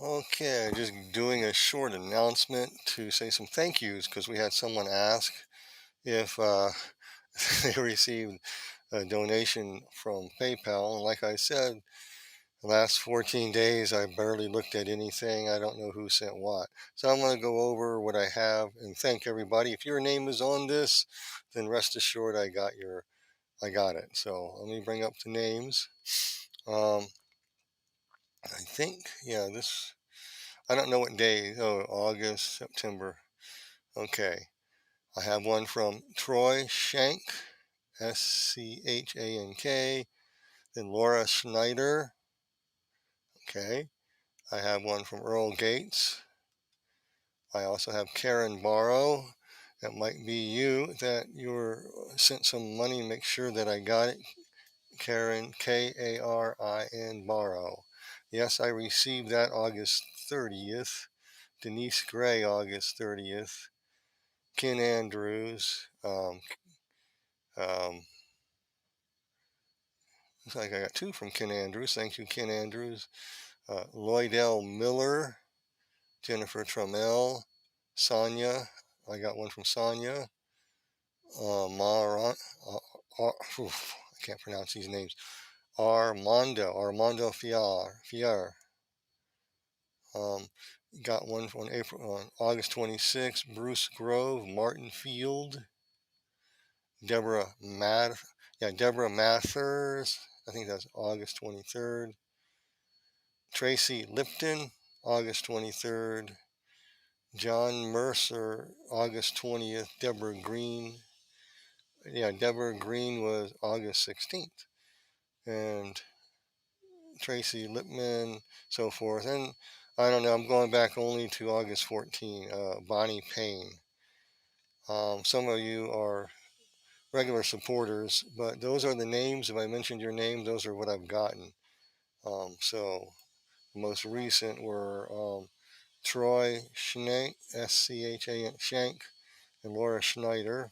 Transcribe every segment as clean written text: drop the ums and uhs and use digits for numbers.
Okay, just doing a short announcement to say some thank yous because we had someone ask if they received a donation from PayPal. And like I said, the last 14 days, I barely looked at anything. I don't know who sent what. So I'm going to go over what I have and thank everybody. If your name is on this, then rest assured I got it. So let me bring up the names. Um, I think, yeah, I don't know what day. Oh, August, September. Okay. I have one from Troy Shank, Schank. Then Laura Schneider. Okay. I have one from Earl Gates. I also have Karen Barrow. That might be you that you were sent some money. Make sure that I got it. Karen, Karin Barrow. Yes, I received that August 30th. Denise Gray, August 30th. Ken Andrews. Um, Looks like I got two from Ken Andrews. Thank you, Ken Andrews. Lloydell Miller, Jennifer Trammell, Sonia. I got one from Sonia. Maran, I can't pronounce these names. Armando Fiar. Um, got one on August 26th. Bruce Grove, Martin Field, Deborah Mad, Deborah Mathers. I think that's August 23rd. Tracy Lipton, August 23rd. John Mercer, August 20th. Deborah Green was August 16th. And Tracy Lipman, so forth. And I don't know, I'm going back only to August 14th. Bonnie Payne. Some of you are regular supporters, but those are the names. If I mentioned your name, those are what I've gotten. So the most recent were Troy Schank, Schan Shank, and Laura Schneider,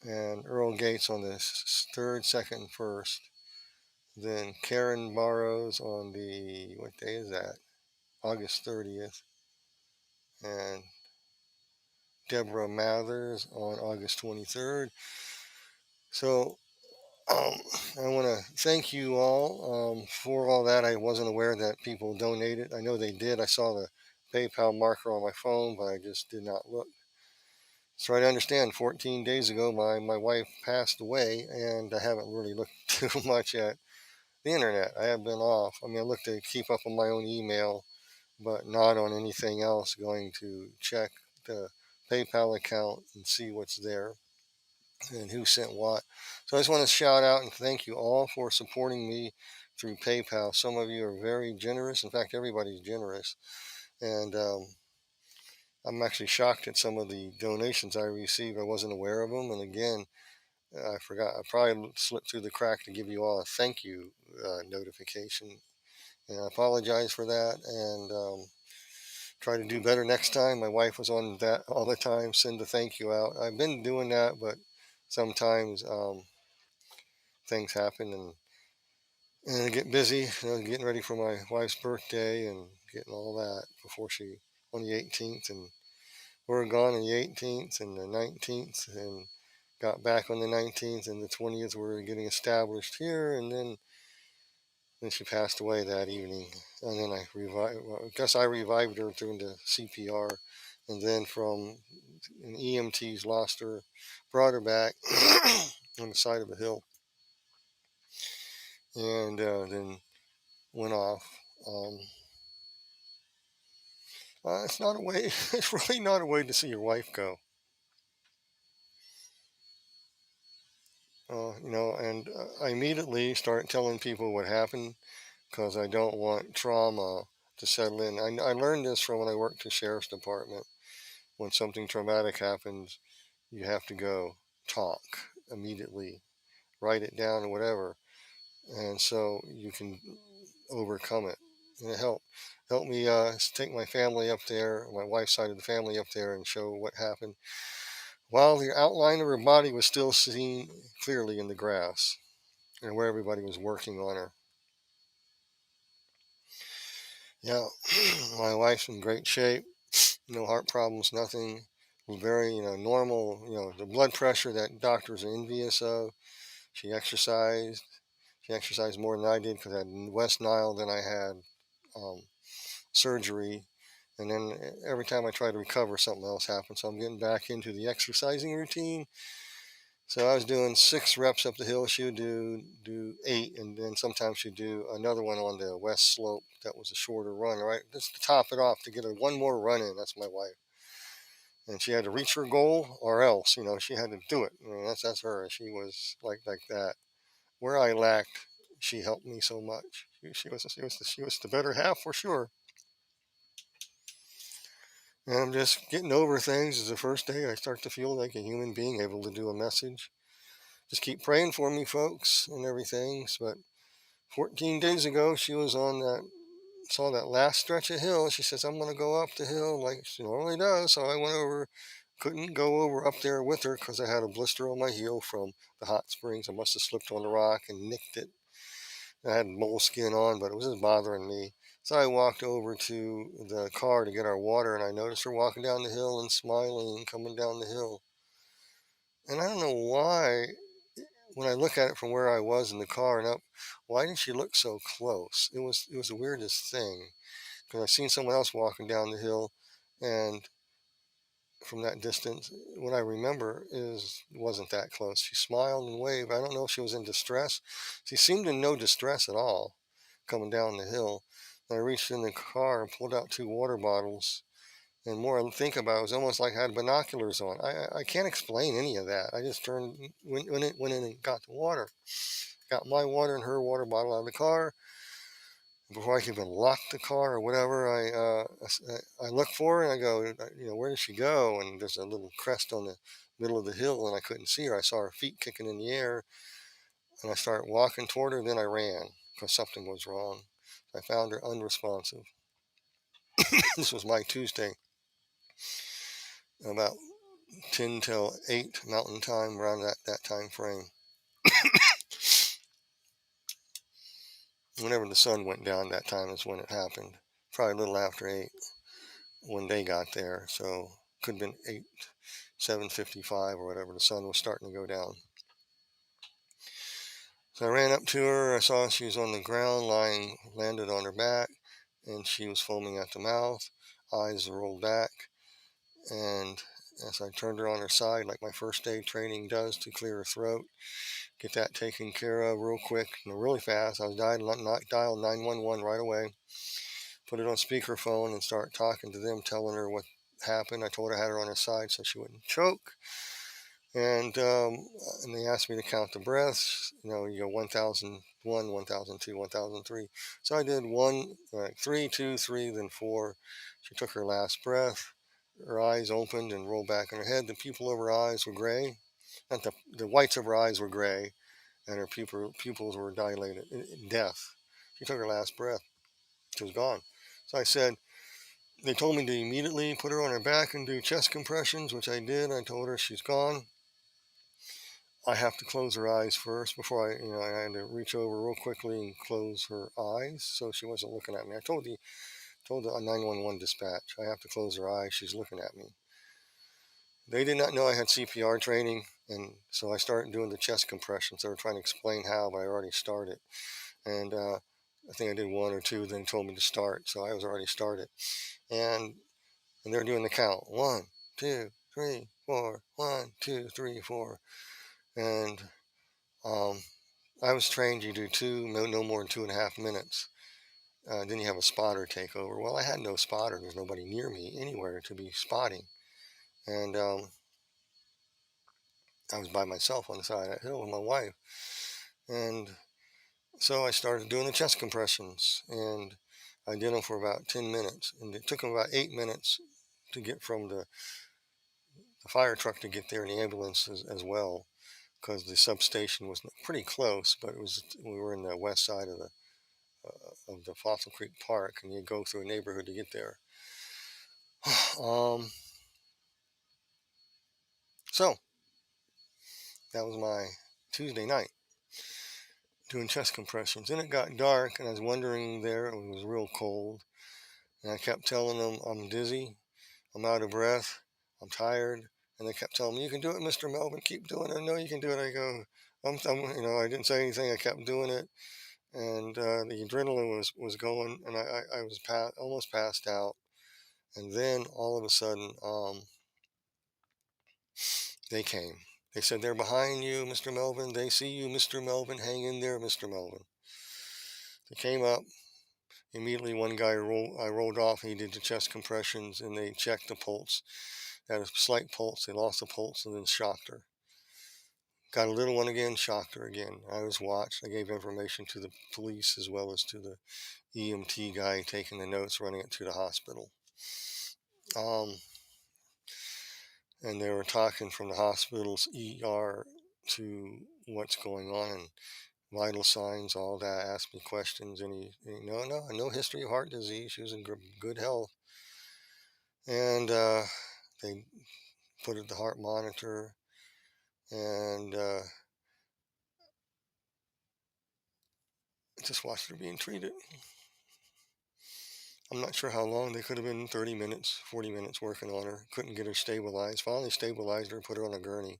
and Earl Gates on the third, second, first. Then Karen Barrows on the, what day is that? August 30th. And Deborah Mathers on August 23rd. So I want to thank you all for all that. I wasn't aware that people donated. I know they did. I saw the PayPal marker on my phone, but I just did not look. So I understand 14 days ago, my wife passed away, and I haven't really looked too much at the internet. I have been off. I mean, I look to keep up on my own email, but not on anything else. Going to check the PayPal account and see what's there and who sent what. So I just want to shout out and thank you all for supporting me through PayPal. Some of you are very generous. In fact, everybody's generous. And I'm actually shocked at some of the donations I received. I wasn't aware of them. And again, I forgot. I probably slipped through the crack to give you all a thank you notification. And I apologize for that. And try to do better next time. My wife was on that all the time. Send a thank you out. I've been doing that, but sometimes things happen and I get busy, getting ready for my wife's birthday and getting all that before she on the 18th, and we're gone on the 18th and the 19th, and got back on the 19th and the 20th. We're getting established here, and then she passed away that evening, and then I guess I revived her through the CPR, and then from an EMTs lost her, brought her back on the side of a hill, and then went off. Um, it's not a way. It's really not a way to see your wife go. And I immediately start telling people what happened because I don't want trauma to settle in. I learned this from when I worked the sheriff's department. When something traumatic happens, you have to go talk immediately, write it down or whatever, and so you can overcome it. And it helped me take my family up there, my wife's side of the family up there, and show what happened while the outline of her body was still seen clearly in the grass and where everybody was working on her. Yeah, my wife's in great shape. No heart problems, nothing. Very, normal. The blood pressure that doctors are envious of. She exercised. She exercised more than I did because I had West Nile. Then I had um, surgery, and then every time I try to recover, something else happens. So I'm getting back into the exercising routine. So I was doing 6 reps up the hill. She would do 8, and then sometimes she'd do another one on the west slope. That was a shorter run, right? Just to top it off to get one more run in. That's my wife, and she had to reach her goal, or else, she had to do it. That's her. She was like that. Where I lacked, she helped me so much. She was the better half for sure. And I'm just getting over things. It's the first day I start to feel like a human being, able to do a message. Just keep praying for me, folks, and everything. But 14 days ago, she was saw that last stretch of hill. She says, I'm going to go up the hill like she normally does. So I went over, couldn't go over up there with her because I had a blister on my heel from the hot springs. I must have slipped on the rock and nicked it. I had moleskin on, but it was just bothering me. So I walked over to the car to get our water, and I noticed her walking down the hill and smiling and coming down the hill. And I don't know why, when I look at it from where I was in the car and up, why did she look so close? It was the weirdest thing because I've seen someone else walking down the hill, and from that distance, what I remember is wasn't that close. She smiled and waved. I don't know if she was in distress. She seemed in no distress at all coming down the hill. And I reached in the car and pulled out 2 water bottles. And more I think about it, was almost like I had binoculars on. I can't explain any of that. I just went in and got the water. Got my water and her water bottle out of the car. Before I could even lock the car or whatever, I look for her and I go, where did she go? And there's a little crest on the middle of the hill and I couldn't see her. I saw her feet kicking in the air and I started walking toward her. Then I ran because something was wrong. I found her unresponsive. This was my Tuesday, about 10 till 8 Mountain Time, around that time frame. Whenever the sun went down, that time is when it happened. Probably a little after 8 when they got there. So could have been 8, 7:55 or whatever. The sun was starting to go down. So I ran up to her. I saw she was on the ground, landed on her back, and she was foaming at the mouth, eyes rolled back. And as I turned her on her side, like my first aid training does, to clear her throat, get that taken care of real quick, really fast. I was dial 911 right away. Put it on speakerphone and start talking to them, telling her what happened. I told her I had her on her side so she wouldn't choke. And they asked me to count the breaths. You go 1001, 1002, 1003. So I did 1, 3, 2, 3, then 4. She took her last breath. Her eyes opened and rolled back in her head. The pupil of her eyes were gray. Not the whites of her eyes were gray, and her pupils were dilated. Death. She took her last breath. She was gone. So I said, they told me to immediately put her on her back and do chest compressions, which I did. I told her she's gone. I have to close her eyes first before I had to reach over real quickly and close her eyes so she wasn't looking at me. I told the 911 dispatch, I have to close her eyes. She's looking at me. They did not know I had CPR training, and so I started doing the chest compressions. They were trying to explain how, but I already started. And I think I did 1 or 2, then told me to start, so I was already started. And they're doing the count: 1, 2, 3, 4, 1, 2, 3, 4, and um, I was trained you do no more than 2.5 minutes. Then you have a spotter take over. Well, I had no spotter. There's nobody near me anywhere to be spotting. And I was by myself on the side of that hill with my wife. And so I started doing the chest compressions. And I did them for about 10 minutes. And it took them about 8 minutes to get from the fire truck to get there and the ambulance as well, because the substation was pretty close, but we were in the west side of the Fossil Creek Park, and you go through a neighborhood to get there. um, so that was my Tuesday night. doing chest compressions. Then it got dark, and I was wondering there. It was real cold, and I kept telling them I'm dizzy, I'm out of breath, I'm tired, and they kept telling me, "You can do it, Mr. Melvin. Keep doing it. I know you can do it." I go, I didn't say anything. I kept doing it, and the adrenaline was going, and I was almost passed out. And then all of a sudden, they came. They said, "They're behind you, Mr. Melvin. They see you, Mr. Melvin. Hang in there, Mr. Melvin." They came up. Immediately, one guy I rolled off. He did the chest compressions, and they checked the pulse. Had a slight pulse. They lost the pulse and then shocked her. Got a little one again, shocked her again. I was watched. I gave information to the police as well as to the EMT guy taking the notes, running it to the hospital. And they were talking from the hospital's ER to what's going on and vital signs, all that. Asked me questions, and no history of heart disease. She was in good health, and they put the heart monitor, and just watched her being treated. I'm not sure how long. They could have been 30 minutes, 40 minutes working on her. Couldn't get her stabilized. Finally stabilized her, put her on a gurney.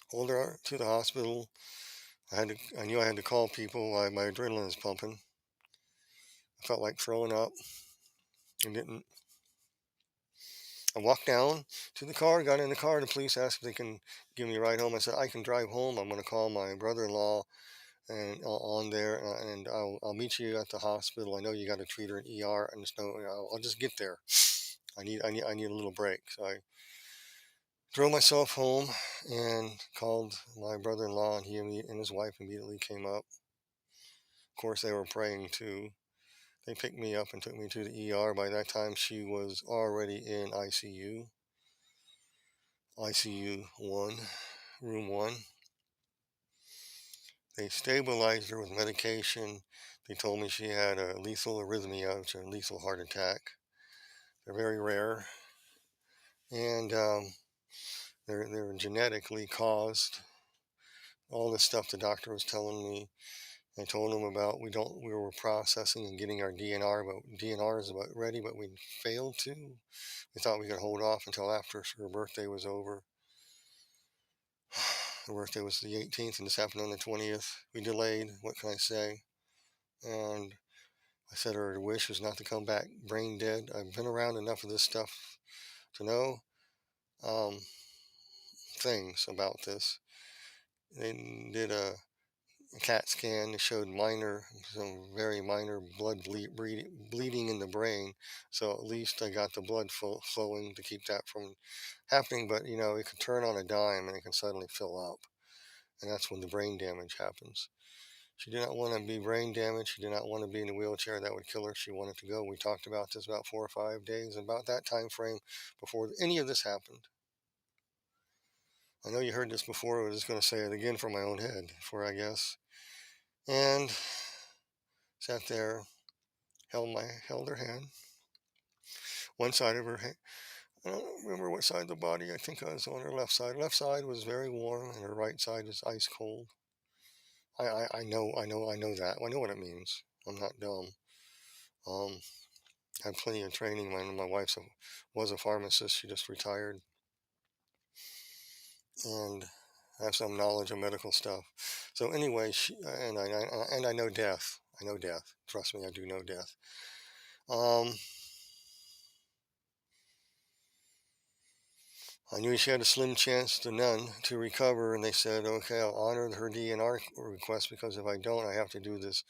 Hauled her to the hospital. I knew I had to call people while my adrenaline was pumping. I felt like throwing up and didn't. I walked down to the car, got in the car. The police asked if they can give me a ride home. I said, "I can drive home. I'm going to call my brother-in-law and on there, and I'll meet you at the hospital. I know you got to treat her in ER, and I'll just get there. I need a little break." So I drove myself home and called my brother-in-law, and he and his wife immediately came up. Of course, they were praying too. They picked me up and took me to the ER. By that time, she was already in ICU 1, room 1. They stabilized her with medication. They told me she had a lethal arrhythmia, which is a lethal heart attack. They're very rare, and they're genetically caused. All the stuff the doctor was telling me, I told him about. We were processing and getting our DNR, but DNR is about ready, but we failed to. We thought we could hold off until after her birthday was over. Her birthday was the 18th, and this happened on the 20th. We delayed. What can I say? And I said her wish was not to come back brain dead. I've been around enough of this stuff to know um, things about this. They did a CAT scan. It showed some very minor bleeding in the brain. So at least I got the blood flowing to keep that from happening. But it can turn on a dime and it can suddenly fill up. And that's when the brain damage happens. She did not want to be brain damaged. She did not want to be in a wheelchair. That would kill her. She wanted to go. We talked about this about 4 or 5 days, about that time frame before any of this happened. I know you heard this before. I was just going to say it again for my own head, I guess. And sat there, held her hand, one side of her hand. I don't remember what side of the body. I think I was on her left side. Left side was very warm, and her right side is ice cold. I know that. I know what it means. I'm not dumb. Um, I had plenty of training. My wife was a pharmacist. She just retired, and I have some knowledge of medical stuff. So anyway, I know death. I know death. Trust me, I do know death. I knew she had a slim chance to none to recover, and they said, "Okay, I'll honor her DNR request because if I don't, I have to do this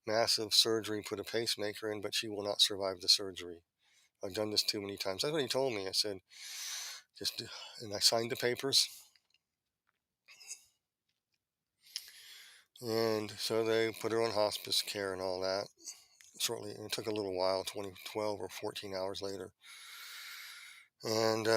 massive surgery, put a pacemaker in, but she will not survive the surgery. I've done this too many times." That's what he told me. I said, and I signed the papers. And so they put her on hospice care and all that. Shortly, and it took a little while, 12 or 14 hours later. And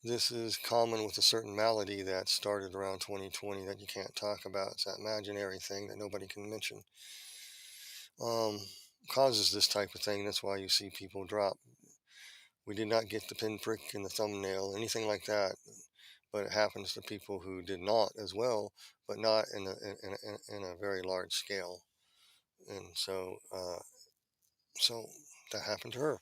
this is common with a certain malady that started around 2020 that you can't talk about. It's that imaginary thing that nobody can mention. Um, Causes this type of thing. That's why you see people drop We did not get the pinprick in the thumbnail, anything like that. But it happens to people who did not as well, but not in a very large scale. And so that happened to her.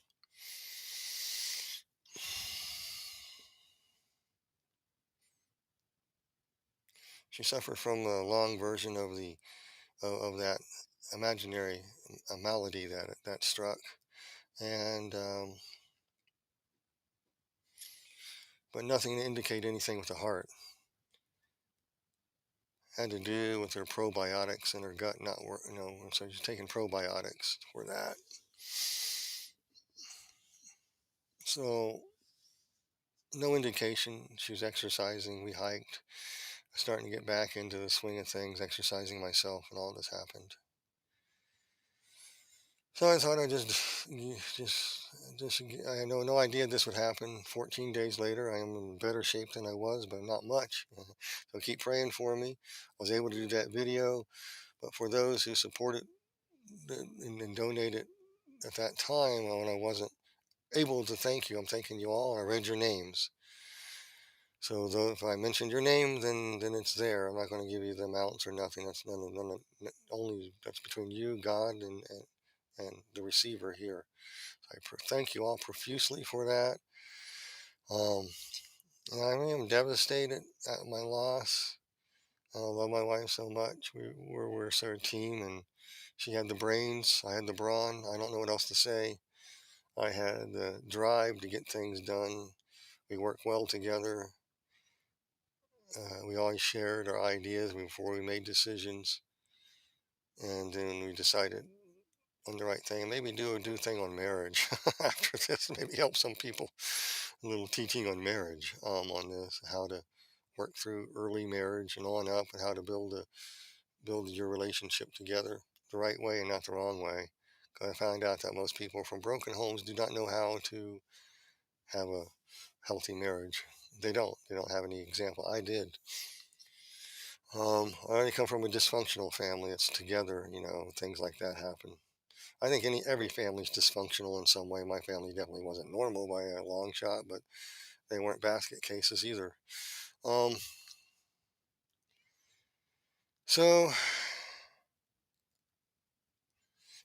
She suffered from a long version of of that imaginary malady that struck, and but nothing to indicate anything with the heart. Had to do with her probiotics and her gut not work. So she's taking probiotics for that. So no indication. She was exercising. We hiked. Starting to get back into the swing of things, exercising myself, and all this happened. So I thought I had no idea this would happen. 14 days later, I am in better shape than I was, but not much. So keep praying for me. I was able to do that video, but for those who supported and donated at that time when I wasn't able to thank you, I'm thanking you all. I read your names. So though if I mentioned your name, then it's there. I'm not going to give you the amounts or nothing. That's only that's between you, God, and the receiver here. Thank you all profusely for that. Um, and I am devastated at my loss. I love my wife so much. We're a team, and she had the brains. I had the brawn. I don't know what else to say. I had the drive to get things done. We worked well together. We always shared our ideas before we made decisions, and then we decided on the right thing. And maybe do a thing on marriage after this. Maybe help some people. A little teaching on marriage on this, how to work through early marriage and on up, and how to build your relationship together the right way and not the wrong way. 'Cause I found out that most people from broken homes do not know how to have a healthy marriage. They don't. They don't have any example. I did. I only come from a dysfunctional family. It's together, things like that happen. I think every family's dysfunctional in some way. My family definitely wasn't normal by a long shot, but they weren't basket cases either. Um, so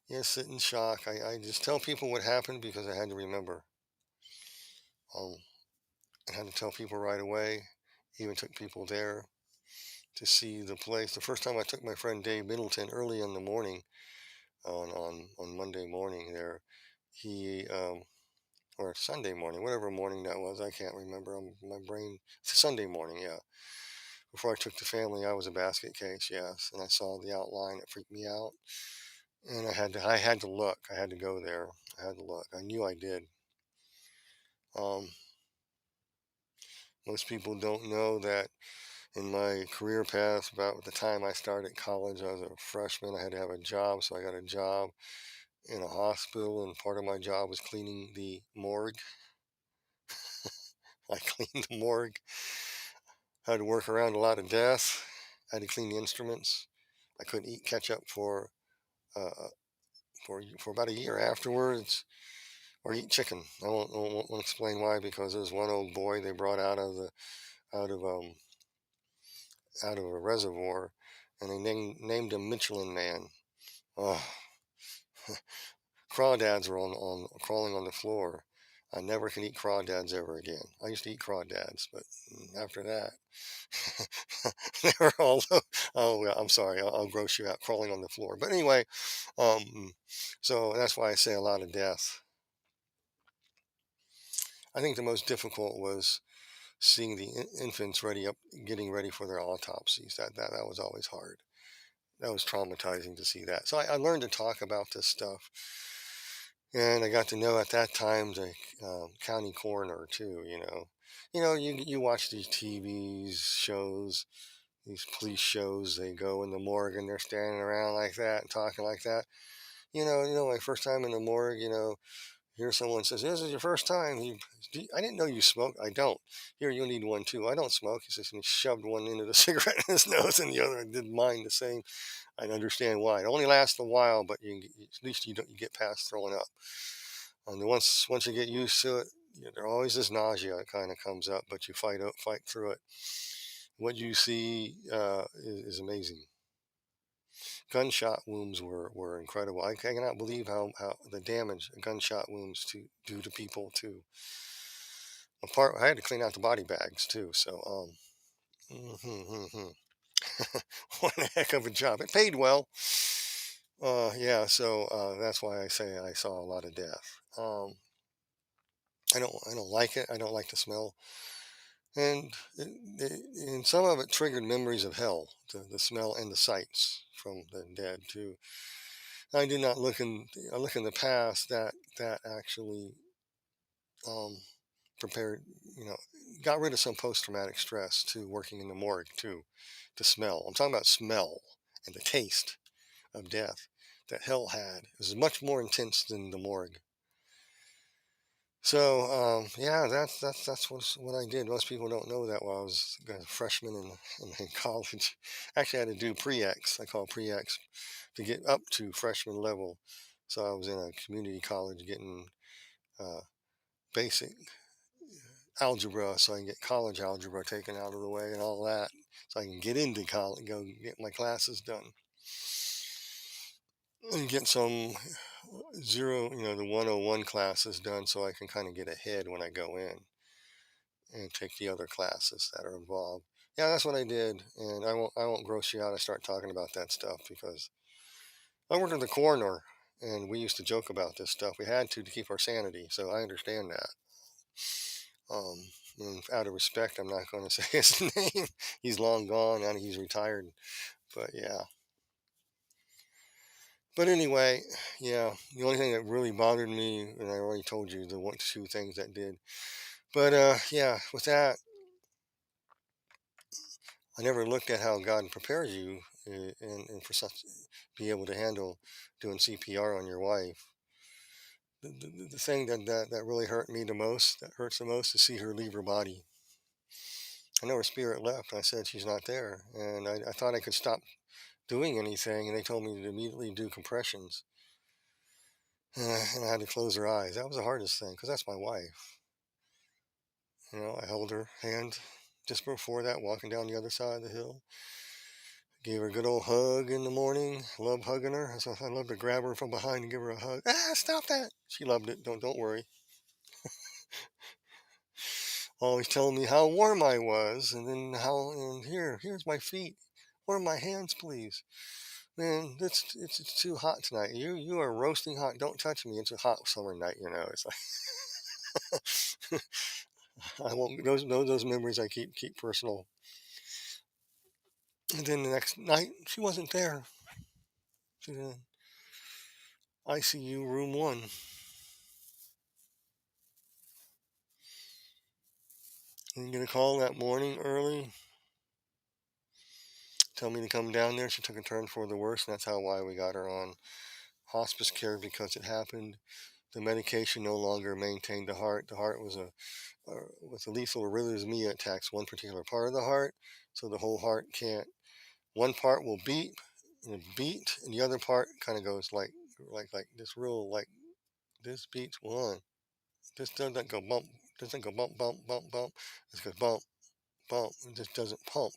yeah, sit in shock. I just tell people what happened because I had to remember. Um, I had to tell people right away. Even took people there to see the place. The first time I took my friend Dave Middleton early in the morning on Monday morning there, he or Sunday morning, whatever morning that was, I can't remember. My brain. It's a Sunday morning, yeah. Before I took the family, I was a basket case, yes, and I saw the outline. It freaked me out, and I had to look. I had to go there. I had to look. I knew I did. Um, Most people don't know that in my career path, about the time I started college, I was a freshman. I had to have a job, so I got a job in a hospital, and part of my job was cleaning the morgue. I cleaned the morgue. I had to work around a lot of death. I had to clean the instruments. I couldn't eat ketchup uh, for about a year afterwards, or eat chicken. I won't explain why, because there's one old boy they brought out of out of a reservoir, and they named him Michelin Man. Oh, crawdads were on crawling on the floor. I never can eat crawdads ever again. I used to eat crawdads, but after that, they were all. Oh, yeah, I'm sorry. I'll gross you out crawling on the floor. But anyway, so that's why I say a lot of death. I think the most difficult was seeing the infants getting ready for their autopsies. That was always hard. That was traumatizing to see that. So I learned to talk about this stuff, and I got to know at that time the county coroner too. You watch these TV shows, these police shows. They go in the morgue and they're standing around like that and talking like that. My first time in the morgue. Hear someone says, "This is your first time." I didn't know you smoke. I don't. Here, you'll need one too. I don't smoke. He says, and he shoved one into the cigarette in his nose, and the other did mine the same. I understand why. It only lasts a while, but at least you get past throwing up. And once you get used to it, there always this nausea that kind of comes up, but you fight through it. What you see is amazing. Gunshot wounds were incredible. I cannot believe how the damage gunshot wounds to do to people too. Apart, I had to clean out the body bags too. So what a heck of a job. It paid well. Yeah, so that's why I say I saw a lot of death. I don't like it. I don't like the smell, and and some of it triggered memories of hell. The smell and the sights from the dead too. I do not look in. I look in the past that actually um, prepared. You know, got rid of some post traumatic stress too. Working in the morgue too, the smell. I'm talking about smell and the taste of death that hell had. It was much more intense than the morgue. So yeah, that's what I did. Most people don't know that while I was a freshman in college. Actually, I had to do pre-ex. I call pre-ex to get up to freshman level. So I was in a community college getting uh, basic algebra, so I can get college algebra taken out of the way and all that, so I can get into college, go get my classes done, and get some zero, the 101 classes done, so I can kind of get ahead when I go in and take the other classes that are involved. Yeah, that's what I did, and I won't gross you out. I start talking about that stuff because I worked in the coroner, and we used to joke about this stuff. We had to keep our sanity, so I understand that. And out of respect, I'm not going to say his name. He's long gone and he's retired. But yeah. But anyway, yeah. The only thing that really bothered me, and I already told you the one, two things that did. But yeah, with that, I never looked at how God prepares you and for such be able to handle doing CPR on your wife. The thing that really hurt me the most, that hurts the most, is see her leave her body. I know her spirit left. I said she's not there, and I thought I could stop doing anything, and they told me to immediately do compressions, and I had to close her eyes. That was the hardest thing because that's my wife. I held her hand just before that, walking down the other side of the hill. Gave her a good old hug in the morning. Love hugging her. So I love to grab her from behind and give her a hug. Stop that! She loved it. Don't worry. Always telling me how warm I was, and then and here's my feet. Warm my hands, please. Man, it's too hot tonight. You are roasting hot. Don't touch me. It's a hot summer night. It's like I won't those memories I keep personal. And then the next night she wasn't there. She's in ICU room 1. And get a call that morning early, tell me to come down there. She took a turn for the worse, and that's why we got her on hospice care, because it happened. The medication no longer maintained the heart. The heart was with a lethal arrhythmia, attacks one particular part of the heart, so the whole heart can't. One part will beat, and the other part kind of goes like this real like this beats one. This doesn't go bump. Doesn't go bump bump bump bump. It goes bump bump. It just doesn't pump,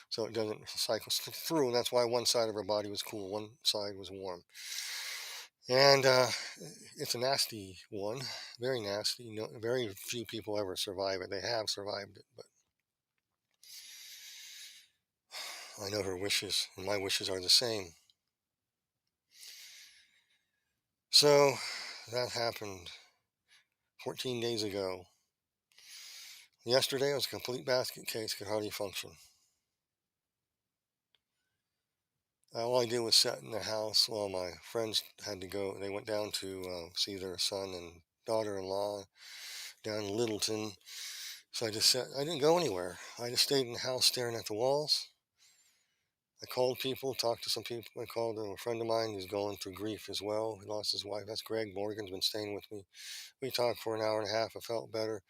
so it doesn't cycle through, and that's why one side of her body was cool, one side was warm. And it's a nasty one, very nasty. No, very few people ever survive it. They have survived it, but I know her wishes, and my wishes are the same. So that happened 14 days ago. Yesterday, I was a complete basket case, could hardly function. All I did was sit in the house while my friends had to go. They went down to see their son and daughter-in-law down in Littleton. So I just sat. I didn't go anywhere. I just stayed in the house staring at the walls. I called people, talked to some people. I called a friend of mine who's going through grief as well. He lost his wife. That's Greg Morgan's been staying with me. We talked for an hour and a half. I felt better.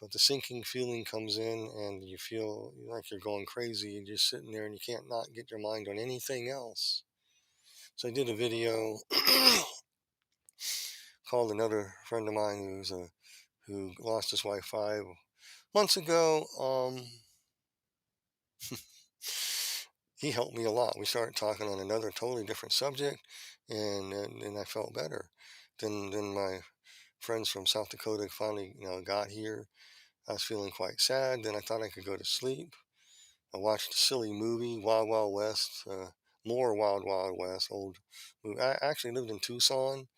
But the sinking feeling comes in, and you feel like you're going crazy. You're just sitting there and you can't not get your mind on anything else. So I did a video, called another friend of mine who lost his wife 5 months ago. He helped me a lot. We started talking on another totally different subject, and I felt better. Then my friends from South Dakota finally, got here. I was feeling quite sad. Then I thought I could go to sleep. I watched a silly movie, Wild Wild West, more Wild Wild West, old movie. I actually lived in Tucson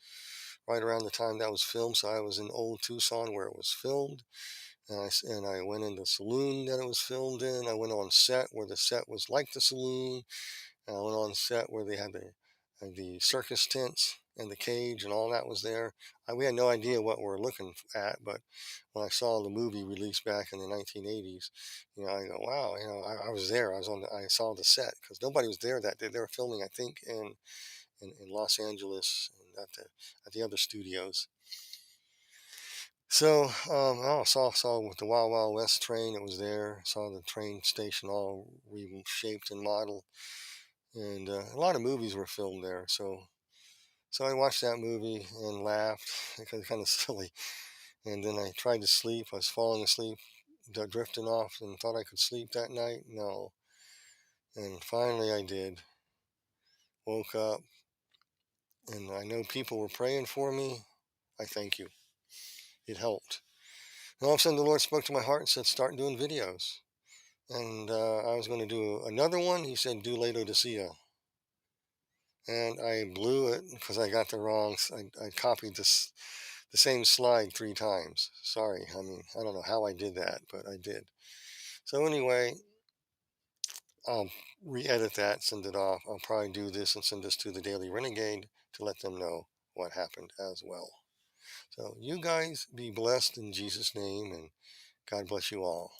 right around the time that was filmed, so I was in old Tucson where it was filmed. And I went in the saloon that it was filmed in. I went on set where the set was like the saloon. And I went on set where they had the circus tents and the cage and all that was there. We had no idea what we're looking at, but when I saw the movie released back in the 1980s, I go, wow, I was there. I saw the set because nobody was there that day. They were filming, I think, in Los Angeles and at the other studios. So, I saw with the Wild Wild West train. It was there. Saw the train station all reshaped and modeled, and a lot of movies were filmed there. So I watched that movie and laughed because it's kind of silly. And then I tried to sleep. I was falling asleep, drifting off, and thought I could sleep that night. No, and finally I did. Woke up, and I know people were praying for me. I thank you. It helped. And all of a sudden, the Lord spoke to my heart and said, "Start doing videos." And I was going to do another one. He said, "Do Laodicea." And I blew it because I got the wrong. I copied the same slide 3 times. Sorry. I mean, I don't know how I did that, but I did. So anyway, I'll re-edit that, send it off. I'll probably do this and send this to the Daily Renegade to let them know what happened as well. So you guys be blessed in Jesus' name, and God bless you all.